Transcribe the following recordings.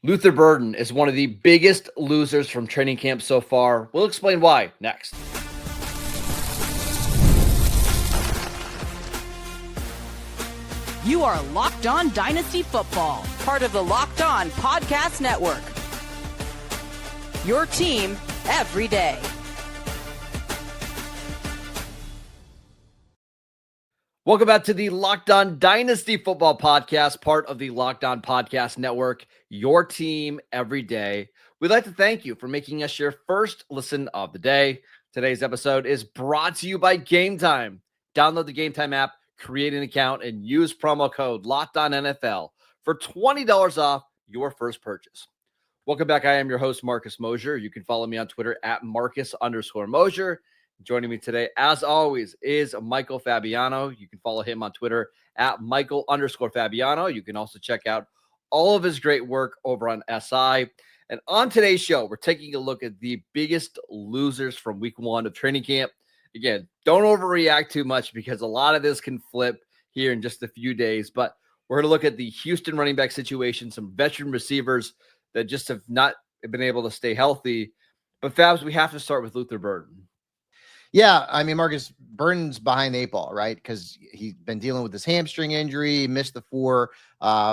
Luther Burton is one of the biggest losers from training camp so far. We'll explain why next. You are Locked On Dynasty Football, part of the Locked On Podcast Network. Your team every day. Welcome back to the Locked On Dynasty Football Podcast, part of the Locked On Podcast Network, your team every day. We'd like to thank you for making us your first listen of the day. Today's episode is brought to you by Game Time. Download the Game Time app, create an account, and use promo code LOCKEDONNFL for $20 off your first purchase. Welcome back. I am your host, Marcus Mosher. You can follow me on Twitter at Marcus_Mosher. Joining me today, as always, is Michael Fabiano. You can follow him on Twitter at Michael_Fabiano. You can also check out all of his great work over on SI. And on today's show, we're taking a look at the biggest losers from week one of training camp. Again, don't overreact too much because a lot of this can flip here in just a few days. But we're going to look at the Houston running back situation, some veteran receivers that just have not been able to stay healthy. But Fabs, we have to start with Luther Burton. Yeah, I mean, Marcus, Burton's behind the 8 ball, right? Because he's been dealing with this hamstring injury, missed the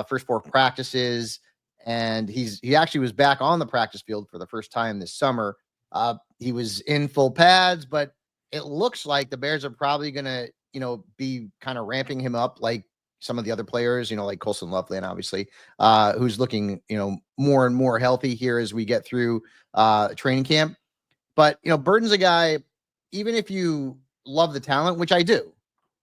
first four practices, and he actually was back on the practice field for the first time this summer. He was in full pads, but it looks like the Bears are probably going to, be kind of ramping him up like some of the other players, like Colson Loveland, obviously, who's looking, more and more healthy here as we get through training camp. But, Burton's a guy, even if you love the talent, which I do.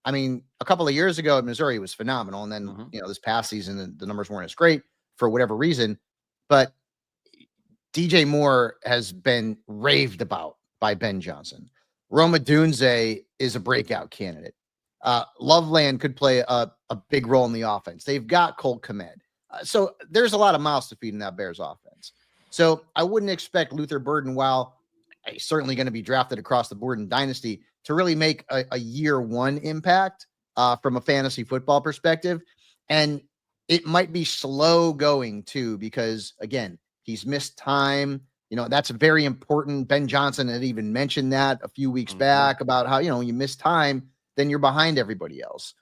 I mean, a couple of years ago at Missouri, he was phenomenal. And then, this past season, the numbers weren't as great for whatever reason. But DJ Moore has been raved about by Ben Johnson. Roma Dunze is a breakout candidate. Loveland could play a big role in the offense. They've got Cole Kmet. So there's a lot of mouths to feed in that Bears offense. So I wouldn't expect Luther Burton, while he's certainly going to be drafted across the board in Dynasty, to really make a year one impact from a fantasy football perspective. And it might be slow going too, because again, he's missed time. That's very important. Ben Johnson had even mentioned that a few weeks back about how, you miss time, then you're behind everybody else.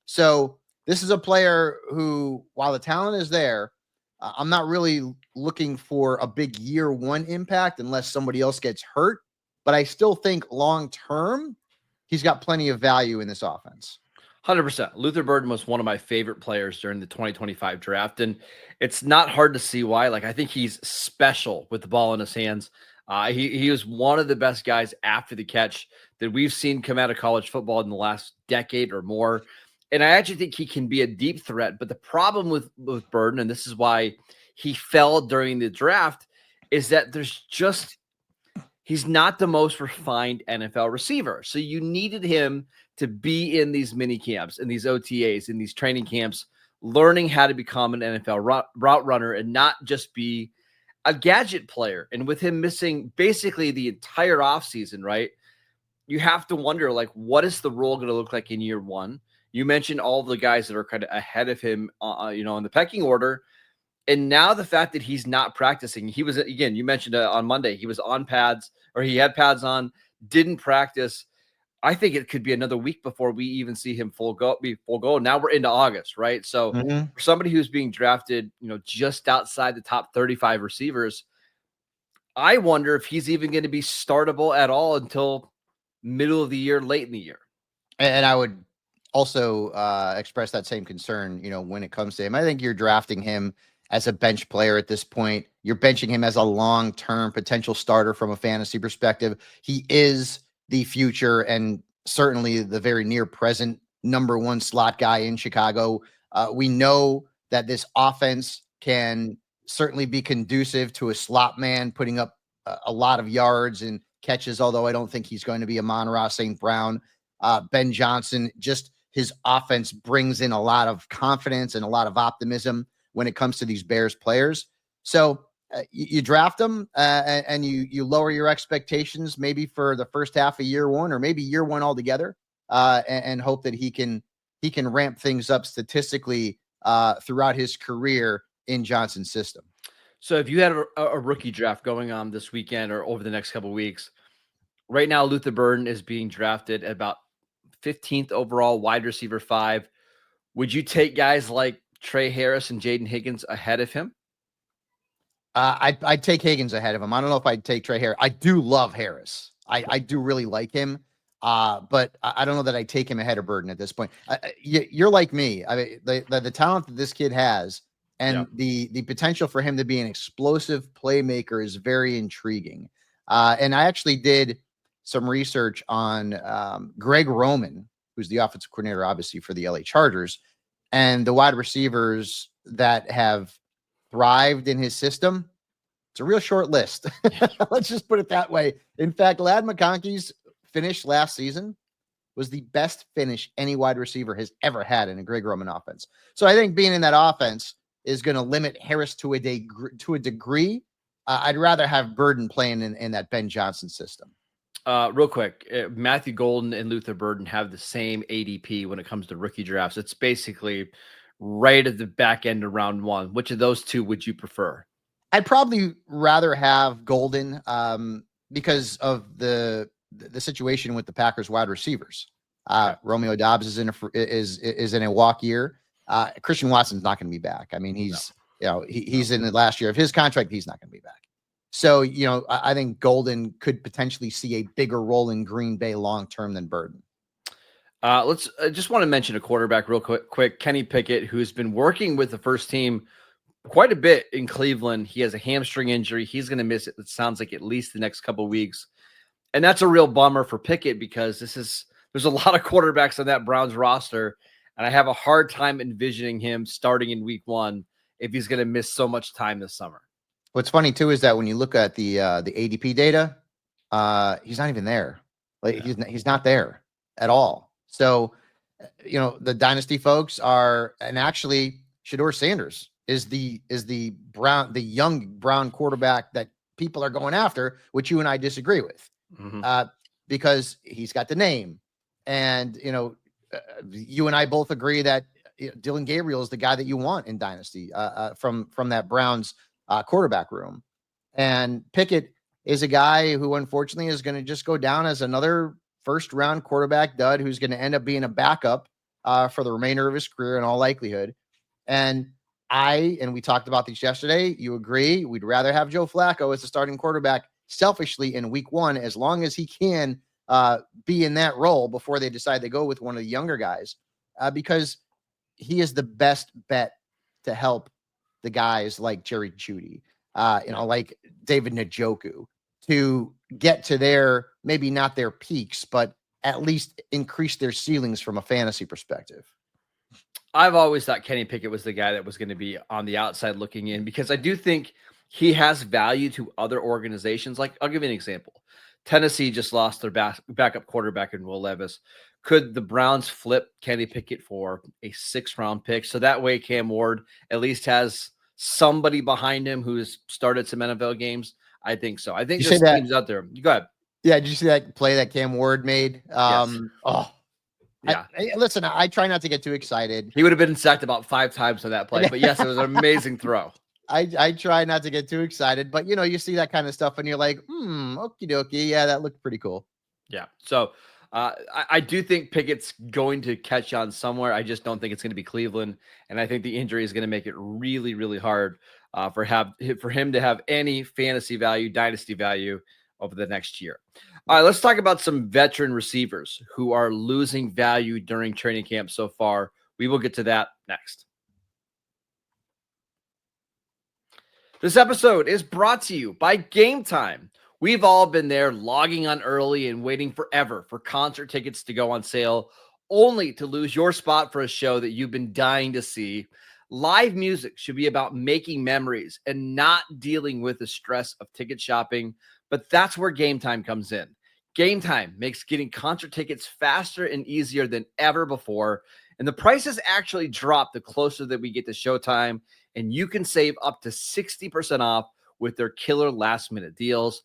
So this is a player who, while the talent is there, I'm not really looking for a big year one impact unless somebody else gets hurt. But I still think long term, he's got plenty of value in this offense. 100%. Luther Burton was one of my favorite players during the 2025 draft. And it's not hard to see why. I think he's special with the ball in his hands. He was one of the best guys after the catch that we've seen come out of college football in the last decade or more. And I actually think he can be a deep threat. But the problem with Burton, and this is why he fell during the draft, is that he's not the most refined NFL receiver. So you needed him to be in these mini camps, in these OTAs, in these training camps, learning how to become an NFL route runner and not just be a gadget player. And with him missing basically the entire offseason, right, you have to wonder, what is the role going to look like in year one? You mentioned all of the guys that are kind of ahead of him, in the pecking order. And now the fact that he's not practicing, he was, again, you mentioned on Monday, he was on pads, or he had pads on, didn't practice. I think it could be another week before we even see him full go. Now we're into August, right? So for somebody who's being drafted, just outside the top 35 receivers, I wonder if he's even going to be startable at all until middle of the year, late in the year. And I would also express that same concern, when it comes to him. I think you're drafting him as a bench player at this point. You're benching him as a long-term potential starter from a fantasy perspective. He is the future and certainly the very near present number one slot guy in Chicago. We know that this offense can certainly be conducive to a slot man putting up a lot of yards and catches, although I don't think he's going to be a Amon-Ra St. Brown. Ben Johnson, just his offense brings in a lot of confidence and a lot of optimism when it comes to these Bears players. So you draft them and you lower your expectations maybe for the first half of year one, or maybe year one altogether, and hope that he can ramp things up statistically throughout his career in Johnson's system. So if you had a rookie draft going on this weekend or over the next couple of weeks, right now Luther Burden is being drafted at about 15th overall, wide receiver 5. Would you take guys like Trey Harris and Jaden Higgins ahead of him? I'd take Higgins ahead of him. I don't know if I'd take Trey Harris. I do love Harris. I do really like him. But I don't know that I take him ahead of Burden at this point. You're like me. I mean, the talent that this kid has and the potential for him to be an explosive playmaker is very intriguing. And I actually did some research on Greg Roman, who's the offensive coordinator, obviously, for the LA Chargers, and the wide receivers that have thrived in his system. It's a real short list. Let's just put it that way. In fact, Ladd McConkey's finish last season was the best finish any wide receiver has ever had in a Greg Roman offense. So I think being in that offense is going to limit Harris to a degree. I'd rather have Burden playing in that Ben Johnson system. Real quick, Matthew Golden and Luther Burden have the same ADP when it comes to rookie drafts. It's basically right at the back end of round 1. Which of those two would you prefer? I'd probably rather have Golden because of the situation with the Packers wide receivers. Romeo Doubs is in a walk year. Christian Watson's not going to be back. I mean, he's in the last year of his contract. He's not going to be back. So, I think Golden could potentially see a bigger role in Green Bay long-term than Burden. I just want to mention a quarterback real quick, Kenny Pickett, who's been working with the first team quite a bit in Cleveland. He has a hamstring injury. He's going to miss it. It sounds like at least the next couple of weeks. And that's a real bummer for Pickett because there's a lot of quarterbacks on that Browns roster. And I have a hard time envisioning him starting in week 1 if he's going to miss so much time this summer. What's funny too is that when you look at the ADP data, he's not even there. He's not there at all. So, the dynasty folks are, and actually Shedeur Sanders is the young Brown quarterback that people are going after, which you and I disagree with, because he's got the name, and you and I both agree that Dylan Gabriel is the guy that you want in dynasty from that Browns quarterback room. And Pickett is a guy who unfortunately is going to just go down as another first round quarterback dud who's going to end up being a backup for the remainder of his career in all likelihood. And we talked about this yesterday. You agree. We'd rather have Joe Flacco as the starting quarterback selfishly in week 1, as long as he can be in that role before they decide to go with one of the younger guys, because he is the best bet to help the guys like Jerry Jeudy, like David Njoku, to get to their, maybe not their peaks, but at least increase their ceilings from a fantasy perspective. I've always thought Kenny Pickett was the guy that was going to be on the outside looking in, because I do think he has value to other organizations. Like, I'll give you an example. Tennessee just lost their backup quarterback in Will Levis. Could the Browns flip Kenny Pickett for a 6th-round pick? So that way Cam Ward at least has somebody behind him who's started some NFL games. I think so. I think there's teams out there. You go ahead. Yeah, did you see that play that Cam Ward made? Yes. Oh, yeah. Listen, I try not to get too excited. He would have been sacked about 5 times on that play, but yes, it was an amazing throw. I try not to get too excited, but you see that kind of stuff and you're like, okie dokie. Yeah, that looked pretty cool. Yeah. So I do think Pickett's going to catch on somewhere. I just don't think it's going to be Cleveland. And I think the injury is going to make it really, really hard for him to have any fantasy value, dynasty value over the next year. All right, let's talk about some veteran receivers who are losing value during training camp so far. We will get to that next. This episode is brought to you by Game Time. We've all been there logging on early and waiting forever for concert tickets to go on sale, only to lose your spot for a show that you've been dying to see. Live music should be about making memories and not dealing with the stress of ticket shopping, but that's where Game Time comes in. Game Time makes getting concert tickets faster and easier than ever before, and the prices actually drop the closer that we get to showtime, and you can save up to 60% off with their killer last-minute deals.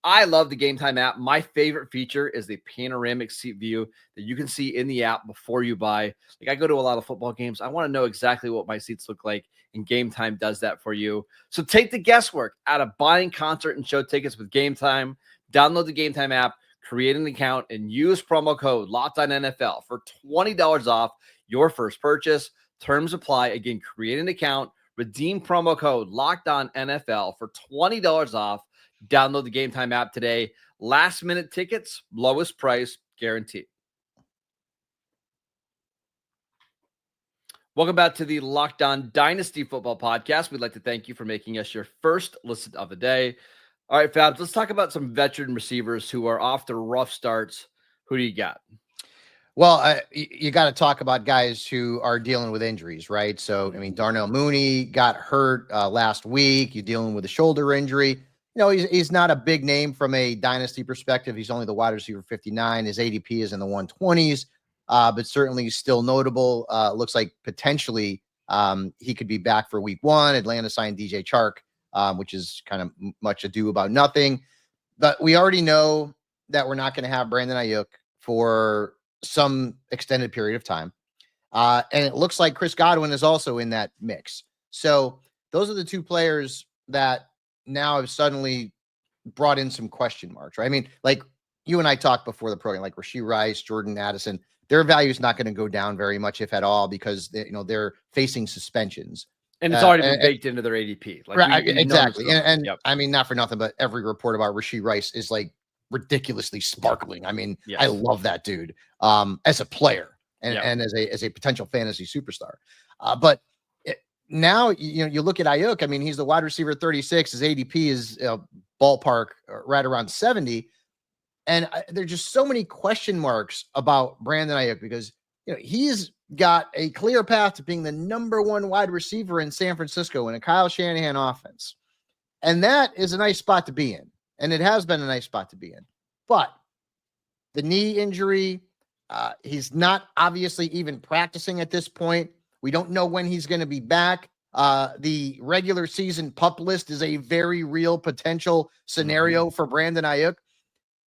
I love the Game Time app. My favorite feature is the panoramic seat view that you can see in the app before you buy. Like, I go to a lot of football games. I want to know exactly what my seats look like, and Game Time does that for you. So take the guesswork out of buying concert and show tickets with Game Time. Download the Game Time app, create an account, and use promo code LOCKEDONNFL for $20 off your first purchase. Terms apply. Again, create an account, redeem promo code LOCKEDONNFL for $20 off. Download the Game Time app today. Last minute tickets, lowest price guaranteed. Welcome back to the Locked On Dynasty Football Podcast. We'd like to thank you for making us your first listen of the day. All right, Fabs, let's talk about some veteran receivers who are off to rough starts. Who do you got? Well, you got to talk about guys who are dealing with injuries, right? So, I mean, Darnell Mooney got hurt last week. You're dealing with a shoulder injury. He's not a big name from a dynasty perspective. He's only the wide receiver 59. His ADP is in the 120s, but certainly still notable. Looks like potentially he could be back for week 1. Atlanta signed DJ Chark, which is kind of much ado about nothing. But we already know that we're not going to have Brandon Aiyuk for some extended period of time. And it looks like Chris Godwin is also in that mix. So those are the two players that now have suddenly brought in some question marks, right? I mean, like you and I talked before the program, like Rashee Rice, Jordan Addison, their value is not going to go down very much, if at all, because they're facing suspensions. And it's already been baked into their ADP. Like, right, exactly. And yep. I mean, not for nothing, but every report about Rashee Rice is like ridiculously sparkling. I mean, yes. I love that dude as a player and as a potential fantasy superstar. But now, you look at Aiyuk. I mean, he's the wide receiver 36. His ADP is ballpark right around 70. And there's just so many question marks about Brandon Aiyuk because, he's got a clear path to being the number 1 wide receiver in San Francisco in a Kyle Shanahan offense. And that is a nice spot to be in. And it has been a nice spot to be in. But the knee injury, he's not obviously even practicing at this point. We don't know when he's going to be back. The regular season PUP list is a very real potential scenario for Brandon Aiyuk.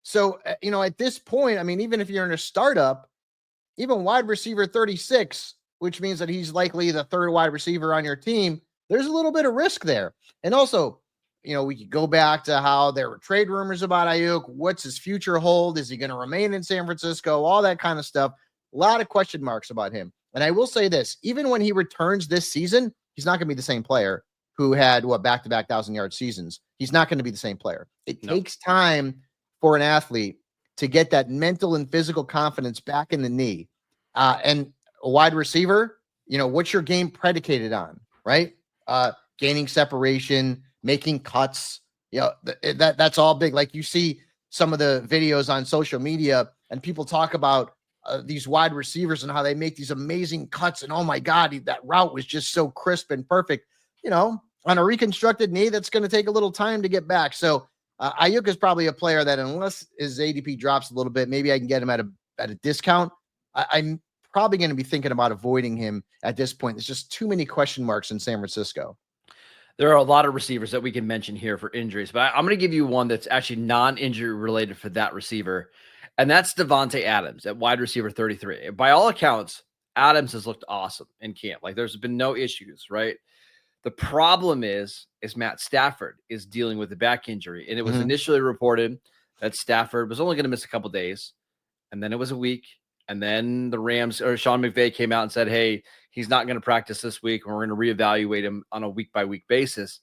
So, at this point, I mean, even if you're in a startup, even wide receiver 36, which means that he's likely the 3rd wide receiver on your team, there's a little bit of risk there. And also, we could go back to how there were trade rumors about Aiyuk. What's his future hold? Is he going to remain in San Francisco? All that kind of stuff. A lot of question marks about him. And I will say this, even when he returns this season, he's not going to be the same player who had back-to-back 1,000-yard seasons. He's not going to be the same player. It takes time for an athlete to get that mental and physical confidence back in the knee. And a wide receiver, what's your game predicated on, right? Gaining separation, making cuts, that's all big. Like you see some of the videos on social media and people talk about these wide receivers and how they make these amazing cuts. And oh my God, that route was just so crisp and perfect, on a reconstructed knee, that's going to take a little time to get back. So Aiyuk is probably a player that unless his ADP drops a little bit, maybe I can get him at a discount. I'm probably going to be thinking about avoiding him at this point. There's just too many question marks in San Francisco. There are a lot of receivers that we can mention here for injuries, but I'm going to give you one that's actually non-injury related for that receiver, and that's Davante Adams at wide receiver 33. By all accounts, Adams has looked awesome in camp. Like, there's been no issues, right? The problem is Matt Stafford is dealing with a back injury, and it was initially reported that Stafford was only going to miss a couple days, and then it was a week, and then the Rams or Sean McVay came out and said, hey, he's not going to practice this week, and we're going to reevaluate him on a week-by-week basis.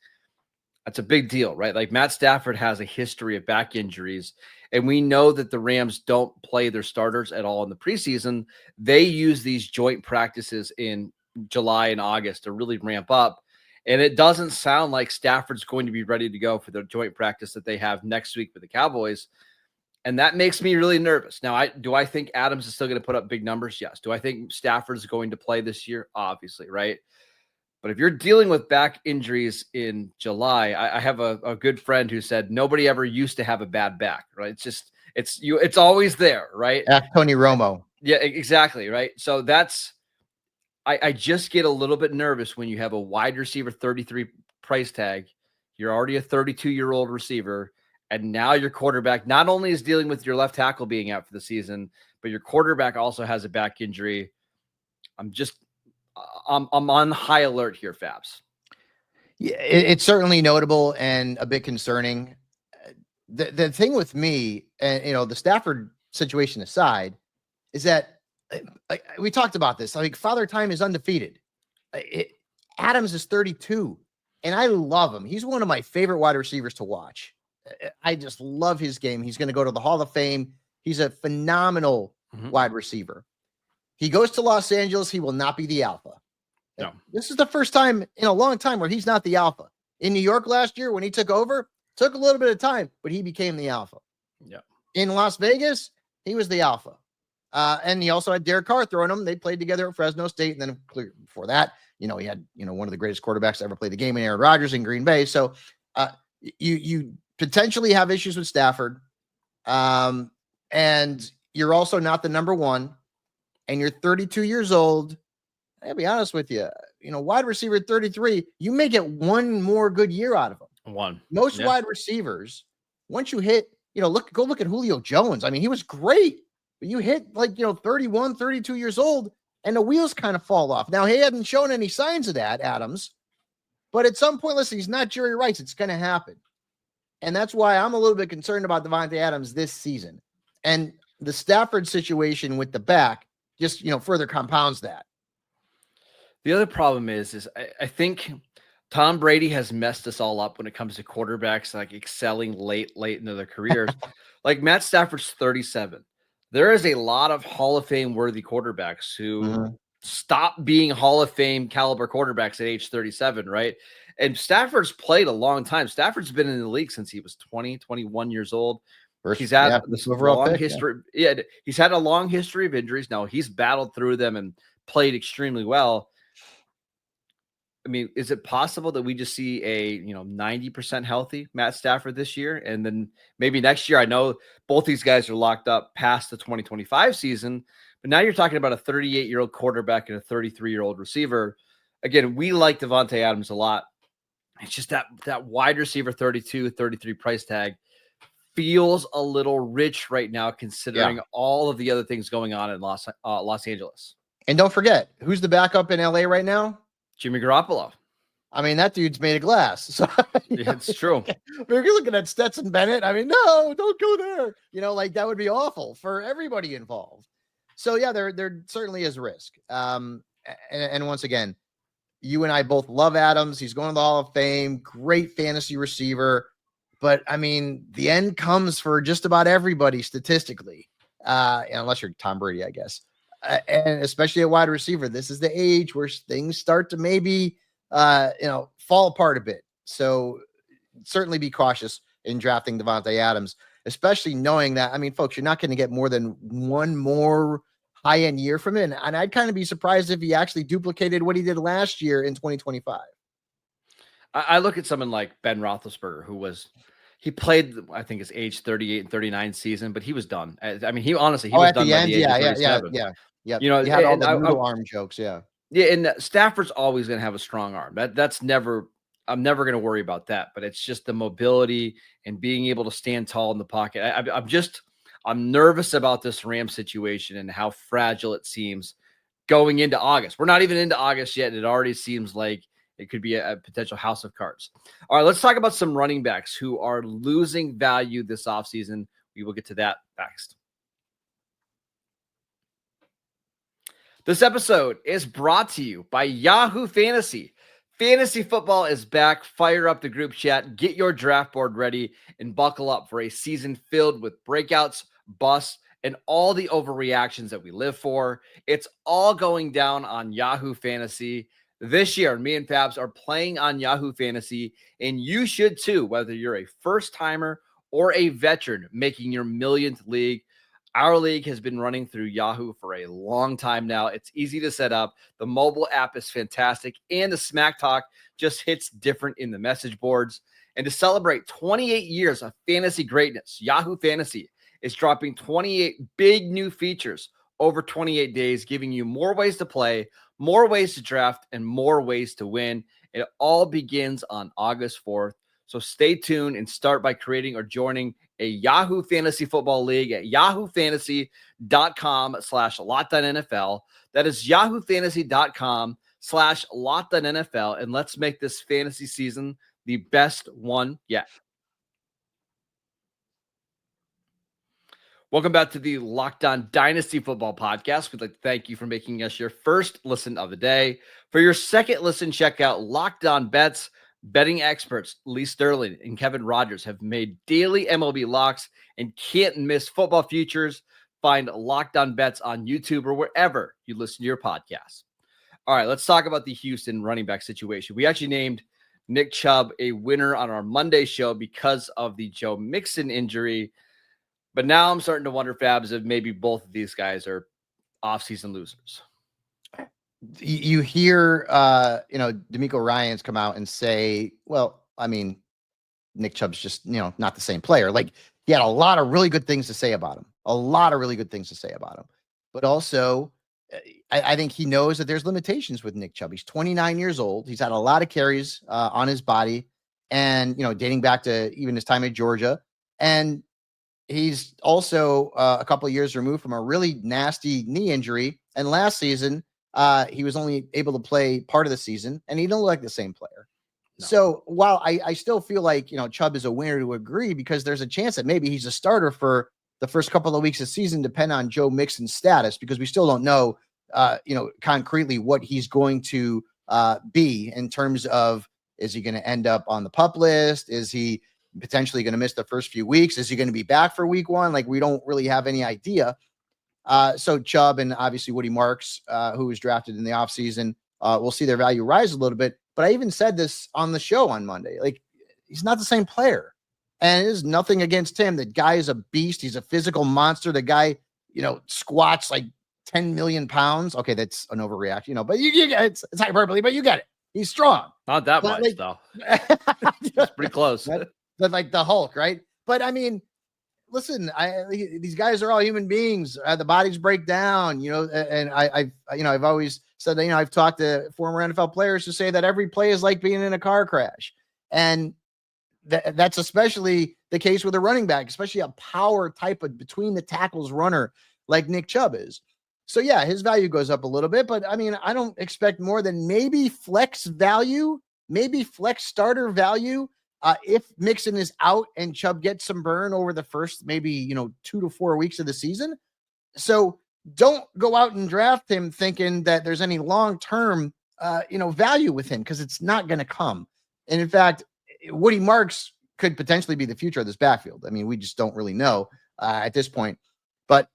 That's a big deal, right? Like, Matt Stafford has a history of back injuries, and we know that the Rams don't play their starters at all in the preseason. They use these joint practices in July and August to really ramp up. And it doesn't sound like Stafford's going to be ready to go for the joint practice that they have next week with the Cowboys. And that makes me really nervous. Now, do I think Adams is still going to put up big numbers? Yes. Do I think Stafford's going to play this year? Obviously, right? But if you're dealing with back injuries in July, I have a good friend who said nobody ever used to have a bad back, right? It's always there, right? Tony Romo. Yeah, exactly, right? So I just get a little bit nervous when you have a wide receiver 33 price tag. You're already a 32-year-old receiver, And now your quarterback not only is dealing with your left tackle being out for the season, but your quarterback also has a back injury. I'm on high alert here, Fabs. Yeah, it's certainly notable and a bit concerning. The thing with me, and the Stafford situation aside, is that we talked about this. I think Father Time is undefeated. Adams is 32, and I love him. He's one of my favorite wide receivers to watch. I just love his game. He's going to go to the Hall of Fame. He's a phenomenal wide receiver. He goes to Los Angeles. He will not be the alpha. No. This is the first time in a long time where he's not the alpha. In New York last year when he took over, took a little bit of time, but he became the alpha. Yeah. In Las Vegas, he was the alpha. And he also had Derek Carr throwing him. They played together at Fresno State. And then before that, he had, one of the greatest quarterbacks to ever play the game in Aaron Rodgers in Green Bay. So you potentially have issues with Stafford. And you're also not the number one. And you're 32 years old. I'll be honest with you. Wide receiver 33, you may get one more good year out of him. One. Most wide receivers, once you hit, go look at Julio Jones. I mean, he was great, but you hit 31, 32 years old, and the wheels kind of fall off. Now, he hadn't shown any signs of that, Adams, but at some point, listen, he's not Jerry Rice. It's going to happen. And that's why I'm a little bit concerned about Davante Adams this season. And the Stafford situation with the back just, further compounds that. The other problem is I think Tom Brady has messed us all up when it comes to quarterbacks excelling late into their careers. Matt Stafford's 37. There is a lot of Hall of Fame worthy quarterbacks who stop being Hall of Fame caliber quarterbacks at age 37, right? And Stafford's played a long time. Stafford's been in the league since he was 20, 21 years old. He's had this long history. Yeah, he's had a long history of injuries. Now he's battled through them and played extremely well. I mean, is it possible that we just see a 90% healthy Matt Stafford this year, and then maybe next year? I know both these guys are locked up past the 2025 season, but now you're talking about a 38-year-old quarterback and a 33-year-old receiver. Again, we like Davante Adams a lot. It's just that wide receiver 32, 33 price tag feels a little rich right now, considering all of the other things going on in Los Angeles. And don't forget, who's the backup in LA right now? Jimmy Garoppolo. I mean, that dude's made of glass. So it's true. If you're looking at Stetson Bennett, I mean, no, don't go there. That would be awful for everybody involved. So yeah, there certainly is risk. And once again, you and I both love Adams. He's going to the Hall of Fame, great fantasy receiver. But I mean, the end comes for just about everybody statistically, unless you're Tom Brady, I guess. And especially a wide receiver, this is the age where things start to maybe, fall apart a bit. So certainly be cautious in drafting Davante Adams, especially knowing that, I mean, folks, you're not going to get more than one more high-end year from him. And I'd kind of be surprised if he actually duplicated what he did last year in 2025. I look at someone like Ben Roethlisberger, he played, I think, his age 38 and 39 season, but he was done. I mean, he was done at by the end. the age of 37. Yeah. You had all the noodle arm jokes. Yeah. Yeah. And Stafford's always going to have a strong arm. I'm never going to worry about that, but it's just the mobility and being able to stand tall in the pocket. I'm nervous about this Rams situation and how fragile it seems going into August. We're not even into August yet. It already seems like it could be a potential house of cards. All right, let's talk about some running backs who are losing value this offseason. We will get to that next. This episode is brought to you by Yahoo Fantasy. Fantasy football is back. Fire up the group chat, get your draft board ready, and buckle up for a season filled with breakouts, busts, and all the overreactions that we live for. It's all going down on Yahoo Fantasy. This year, me and Fabs are playing on Yahoo Fantasy, and you should too, whether you're a first-timer or a veteran making your millionth league. Our league has been running through Yahoo for a long time now. It's easy to set up. The mobile app is fantastic, and the Smack Talk just hits different in the message boards. And to celebrate 28 years of fantasy greatness, Yahoo Fantasy is dropping 28 big new features over 28 days, giving you more ways to play, more ways to draft, and more ways to win. It all begins on August 4th. So stay tuned and start by creating or joining a Yahoo Fantasy Football League at yahoofantasy.com/LockedOnNFL. That is yahoofantasy.com/LockedOnNFL. And let's make this fantasy season the best one yet. Welcome back to the Locked On Dynasty Football Podcast. We'd like to thank you for making us your first listen of the day. For your second listen, check out Locked On Bets. Betting experts Lee Sterling and Kevin Rogers have made daily MLB locks and can't miss football futures. Find Locked On Bets on YouTube or wherever you listen to your podcasts. All right, let's talk about the Houston running back situation. We actually named Nick Chubb a winner on our Monday show because of the Joe Mixon injury. But now I'm starting to wonder, Fabs, if maybe both of these guys are offseason losers. You hear, D'Amico Ryans come out and say, well, I mean, Nick Chubb's just, not the same player. Like, he had a lot of really good things to say about him, But also, I think he knows that there's limitations with Nick Chubb. He's 29 years old. He's had a lot of carries on his body and, dating back to even his time at Georgia. And he's also a couple of years removed from a really nasty knee injury. And last season, he was only able to play part of the season, and he don't look like the same player. No. So while I still feel like, Chubb is a winner to agree, because there's a chance that maybe he's a starter for the first couple of weeks of season, depend on Joe Mixon's status, because we still don't know, concretely what he's going to be in terms of, is he going to end up on the PUP list? Is he potentially going to miss the first few weeks? Is he going to be back for week one? Like, we don't really have any idea. So Chubb and obviously Woody Marks, who was drafted in the offseason, we'll see their value rise a little bit. But I even said this on the show on Monday. Like, he's not the same player. And it is nothing against him. The guy is a beast. He's a physical monster. The guy, squats like 10 million pounds. Okay, that's an overreaction, but you get it's hyperbole, but you get it. He's strong. Not that much, though. It's pretty close. But like the Hulk, right? But I mean, listen, these guys are all human beings. The bodies break down, and I've always said that, I've talked to former NFL players who say that every play is like being in a car crash. And that's especially the case with a running back, especially a power type of between the tackles runner like Nick Chubb is. So yeah, his value goes up a little bit, but I mean, I don't expect more than maybe flex value, maybe flex starter value. If Mixon is out and Chubb gets some burn over the first, maybe, 2 to 4 weeks of the season. So don't go out and draft him thinking that there's any long-term, value with him, because it's not going to come. And in fact, Woody Marks could potentially be the future of this backfield. I mean, we just don't really know at this point. But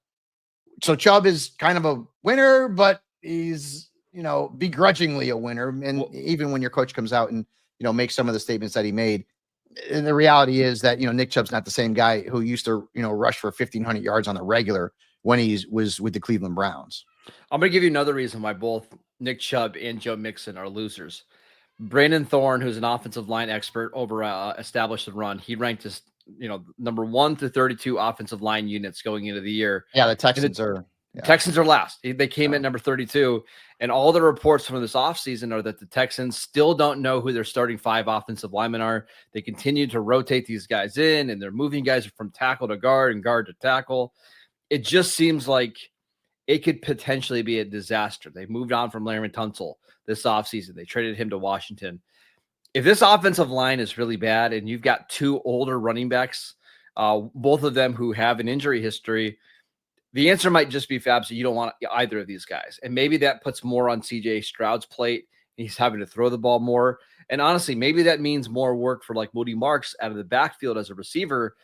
so Chubb is kind of a winner, but he's, begrudgingly a winner. And even when your coach comes out and, makes some of the statements that he made, and the reality is that, Nick Chubb's not the same guy who used to, rush for 1,500 yards on the regular when he was with the Cleveland Browns. I'm going to give you another reason why both Nick Chubb and Joe Mixon are losers. Brandon Thorne, who's an offensive line expert over Established and Run, he ranked as, number 1 through 32 offensive line units going into the year. Yeah, the Texans are. Yeah. Texans are last. They came in number 32, and all the reports from this offseason are that the Texans still don't know who their starting 5 offensive linemen are. They continue to rotate these guys in, and they're moving guys from tackle to guard and guard to tackle. It just seems like it could potentially be a disaster. They moved on from Larry Tunsil this offseason. They traded him to Washington. If this offensive line is really bad and you've got 2 older running backs, both of them who have an injury history, the answer might just be, Fabs, you don't want either of these guys. And maybe that puts more on CJ Stroud's plate. He's having to throw the ball more. And honestly, maybe that means more work for like Woody Marks out of the backfield as a receiver.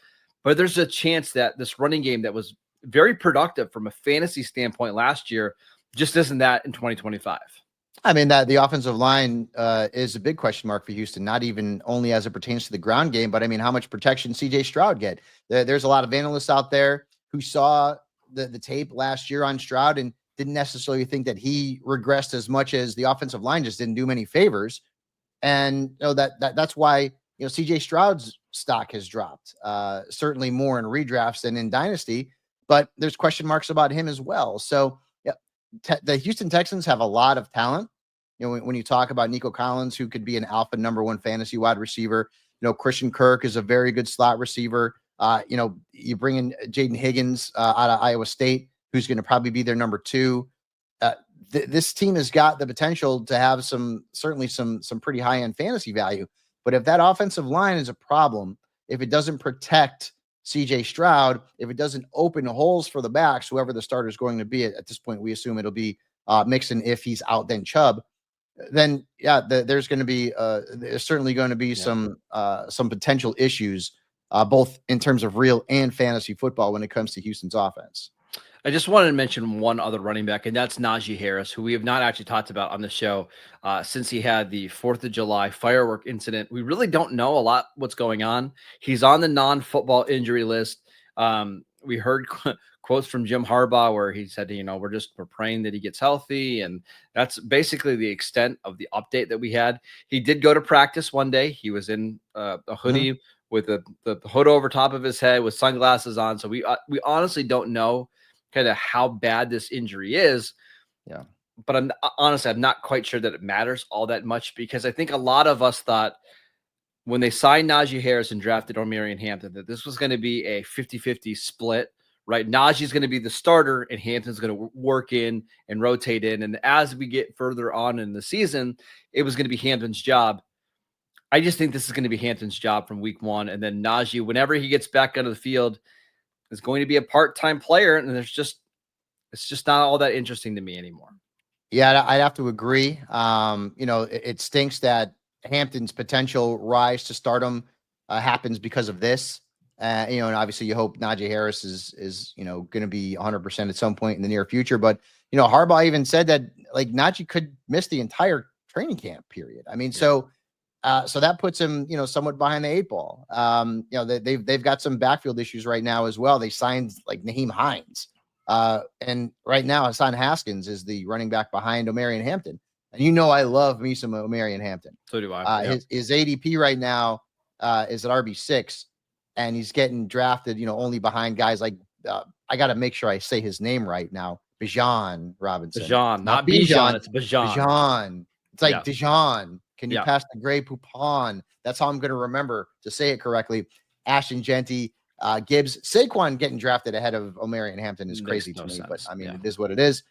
But there's a chance that this running game that was very productive from a fantasy standpoint last year just isn't that in 2025. I mean, that the offensive line is a big question mark for Houston, not even only as it pertains to the ground game, but I mean, how much protection CJ Stroud get? There's a lot of analysts out there who saw the tape last year on Stroud and didn't necessarily think that he regressed as much as the offensive line just didn't do many favors. And that's why, CJ Stroud's stock has dropped, certainly more in redrafts than in dynasty, but there's question marks about him as well. So yeah, the Houston Texans have a lot of talent. When you talk about Nico Collins, who could be an alpha number 1 fantasy wide receiver, Christian Kirk is a very good slot receiver. You bring in Jaden Higgins out of Iowa State, who's going to probably be their number 2. This team has got the potential to have certainly some pretty high end fantasy value. But if that offensive line is a problem, if it doesn't protect CJ Stroud, if it doesn't open holes for the backs, whoever the starter is going to be at this point, we assume it'll be Mixon. If he's out, then Chubb. Then there's certainly going to be some potential issues, both in terms of real and fantasy football when it comes to Houston's offense. I just wanted to mention one other running back, and that's Najee Harris, who we have not actually talked about on the show since he had the 4th of July firework incident. We really don't know a lot what's going on. He's on the non-football injury list. We heard quotes from Jim Harbaugh where he said, we're praying that he gets healthy. And that's basically the extent of the update that we had. He did go to practice one day. He was in a hoodie with the hood over top of his head with sunglasses on. So we honestly don't know kind of how bad this injury is. Yeah. But I'm not quite sure that it matters all that much, because I think a lot of us thought when they signed Najee Harris and drafted Omarion Hampton that this was going to be a 50-50 split, right? Najee's going to be the starter and Hampton's going to work in and rotate in. And as we get further on in the season, it was going to be Hampton's job. I just think this is going to be Hampton's job from week 1. And then Najee, whenever he gets back onto the field, is going to be a part-time player, and it's just not all that interesting to me anymore. Yeah, I'd have to agree. It stinks that Hampton's potential rise to stardom happens because of this. And obviously you hope Najee Harris is going to be 100% at some point in the near future. But Harbaugh even said that Najee could miss the entire training camp period. I mean, so that puts him, somewhat behind the 8 ball. They've got some backfield issues right now as well. They signed Naheem Hines. And right now Hassan Haskins is the running back behind Omarion Hampton. And I love me some Omarion Hampton. So do I. His ADP right now is at RB6, and he's getting drafted, only behind guys like, I got to make sure I say his name right now, Bijan Robinson. Bijan, not Bijan, it's Bijan. Bijan. It's like Dijon. Can you pass the Grey Poupon? That's how I'm going to remember to say it correctly. Ashton Genty, Gibbs, Saquon getting drafted ahead of Omarion Hampton is crazy to me, sense. But I mean, it is what it is.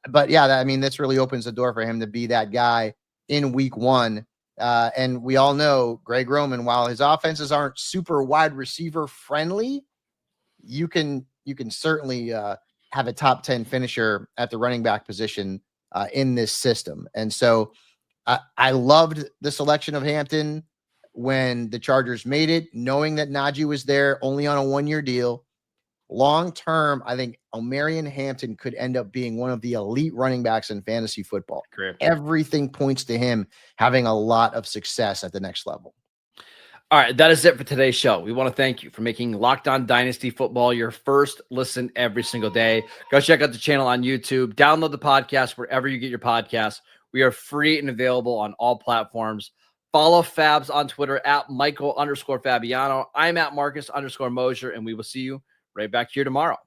But this really opens the door for him to be that guy in week 1. And we all know Greg Roman, while his offenses aren't super wide receiver friendly, you can certainly have a top 10 finisher at the running back position in this system. And so I loved the selection of Hampton when the Chargers made it, knowing that Najee was there only on a 1-year deal. Long term, I think Omarion Hampton could end up being one of the elite running backs in fantasy football. Great. Everything points to him having a lot of success at the next level. All right, that is it for today's show. We want to thank you for making Locked On Dynasty Football your first listen every single day. Go check out the channel on YouTube. Download the podcast wherever you get your podcasts. We are free and available on all platforms. Follow Fabs on Twitter at Michael_Fabiano. I'm at Marcus_Mosher, and we will see you right back here tomorrow.